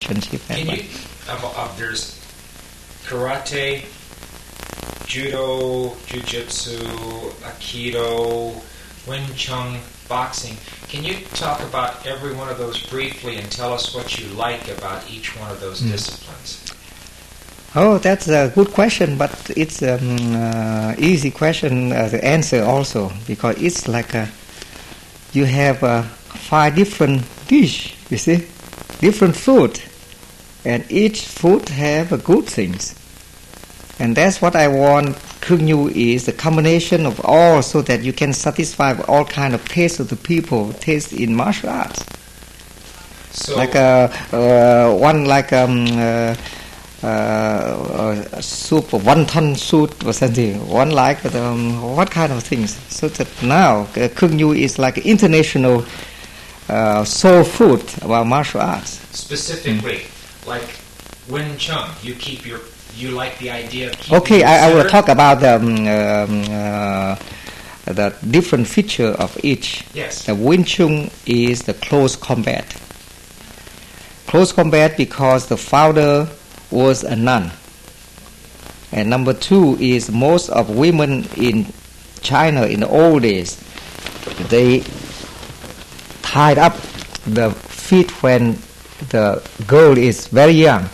relationship. Can you, there's karate, judo, jujitsu, aikido, Wing Chun, boxing. Can you talk about every one of those briefly and tell us what you like about each one of those disciplines? Oh, that's a good question, but it's an easy question to answer also, because it's like you have 5 different dish, you see, different food, and each food have good things, and that's what I want. Kung Yu is the combination of all, so that you can satisfy all kind of taste of the people taste in martial arts. So like one like soup, wonton soup or something. One like what kind of things. So that now Kung Yu is like international soul food about martial arts. Specifically, like Wing Chun, you like the idea of keeping Okay, I will centered? talk about the different feature of each. Yes. The Wing Chun is the close combat. Close combat because the founder was a nun. And number 2 is most of women in China in the old days, they tied up the feet when the girl is very young,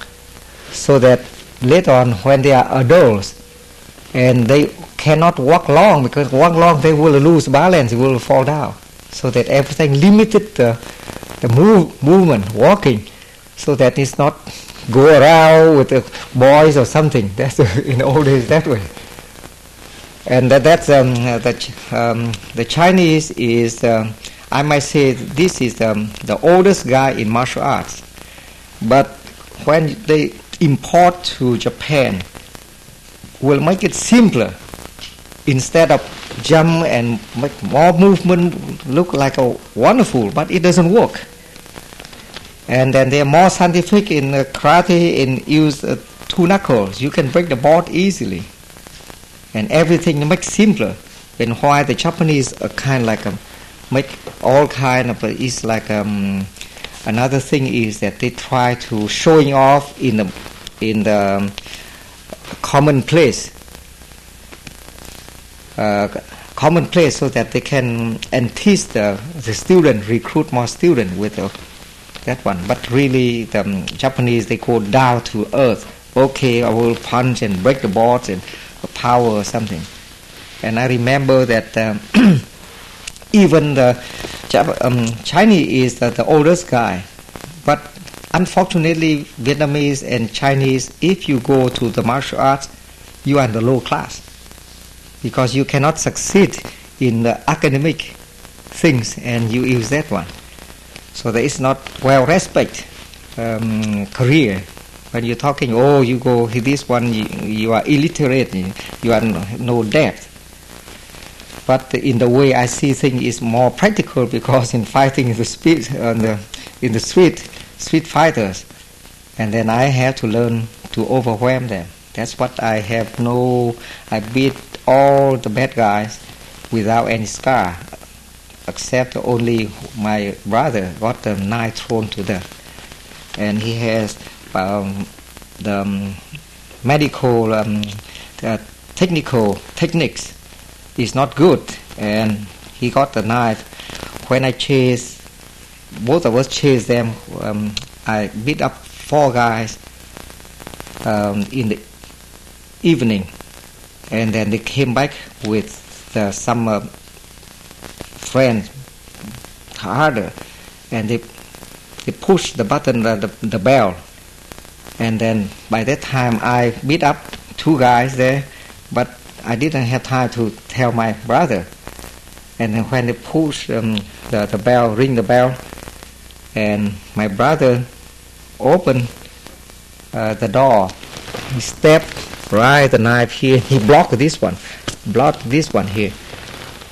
so that later on when they are adults and they cannot walk long, because walk long they will lose balance, they will fall down, so that everything limited the movement, walking, so that it's not go around with the boys or something. That's in the old days that way. And that's the Chinese is I might say this is the oldest guy in martial arts, but when they import to Japan, will make it simpler. Instead of jump and make more movement, look like a wonderful, but it doesn't work. And then they are more scientific in karate and use 2 knuckles. You can break the board easily, and everything makes simpler. And why the Japanese are kind of like make all kind of it's like another thing is that they try to showing off in the commonplace, so that they can teach the student, recruit more students with that one. But really the Japanese, they go down to earth. Okay, I will punch and break the boards and power or something. And I remember that even the Chinese is the oldest guy, but unfortunately Vietnamese and Chinese, if you go to the martial arts, you are in the low class, because you cannot succeed in the academic things and you use that one. So there is not well respect career. When you're talking, you go this one, you are illiterate, you are no depth. But in the way I see things is more practical, because in fighting in the street fighters, and then I have to learn to overwhelm them. That's what I have. I beat all the bad guys without any scar, except only my brother got the knife thrown to death, and he has the medical technical techniques is not good, and he got the knife. When I chase, both of us chase them, I beat up 4 guys in the evening, and then they came back with some friends harder, and they pushed the button, the bell, and then by that time I beat up 2 guys there, but I didn't have time to tell my brother. And then when they push the bell, ring the bell, and my brother opened the door, he stepped right the knife here, he blocked this one here.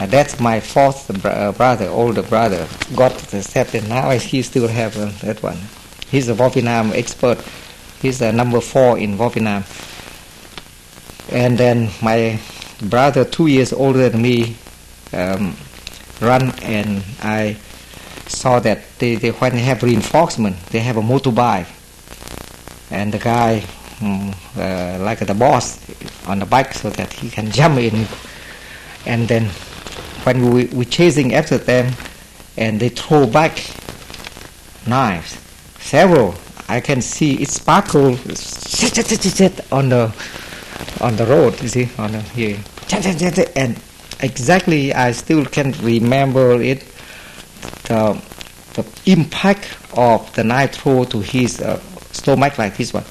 And that's my 4th brother, older brother, got the step, and now he still have that one. He's a Vietnam expert. He's number 4 in Vietnam. And then my brother, 2 years older than me, run, and I saw that they when they have reinforcement, they have a motorbike, and the guy like the boss on the bike so that he can jump in, and then when we chasing after them, and they throw back knives, several. I can see it sparkle on the road. You see on the here, and exactly I still can remember it. The impact of the knife throw to his stomach like this one.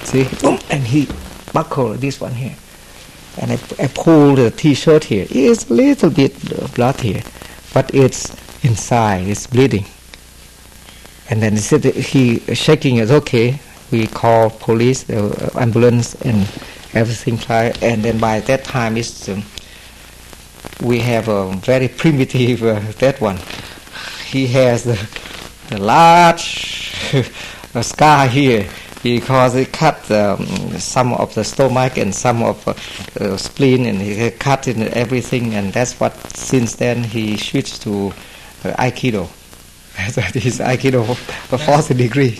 See, boom, and he buckled this one here, and I pull the T-shirt here. It's a little bit blood here, but it's inside. It's bleeding. And then he said he shaking is okay. We call police, ambulance, and everything. And then by that time, it's we have a very primitive that one. He has the large scar here because he cut some of the stomach and some of spleen, and he cut in everything. And that's what since then he switched to Aikido. That is Aikido for 4th degree.